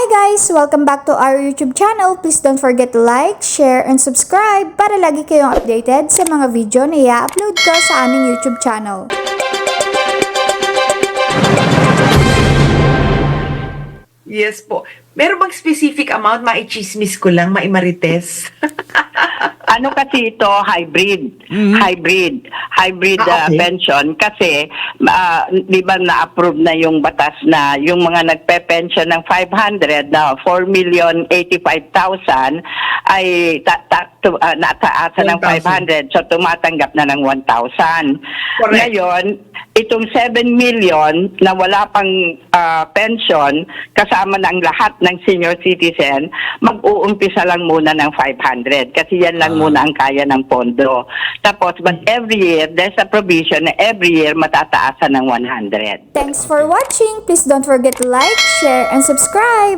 guys! Welcome back to our YouTube channel. Please don't forget to like, share, and subscribe para lagi kayong updated sa mga video na i-upload ko sa aming YouTube channel. Yes po. Meron bang specific amount? Maichismis ko lang, maimarites. Ano kasi ito, hybrid. Hybrid Okay. pension. Kasi, di ba na-approve na yung batas na yung mga nagpe-pension ng 500 na 4,085,000 ay nataasan ng 500. So, tumatanggap na ng 1,000. Correct. Ngayon, itong 7 million na wala pang pension, kasama ng lahat ng senior citizen, mag-uumpisa lang muna ng 500 kasi yan lang muna ang kaya ng pondo. Tapos, but every year, there's a provision na every year matataasan ng 100. Thanks for watching! Please don't forget to like, share, and subscribe!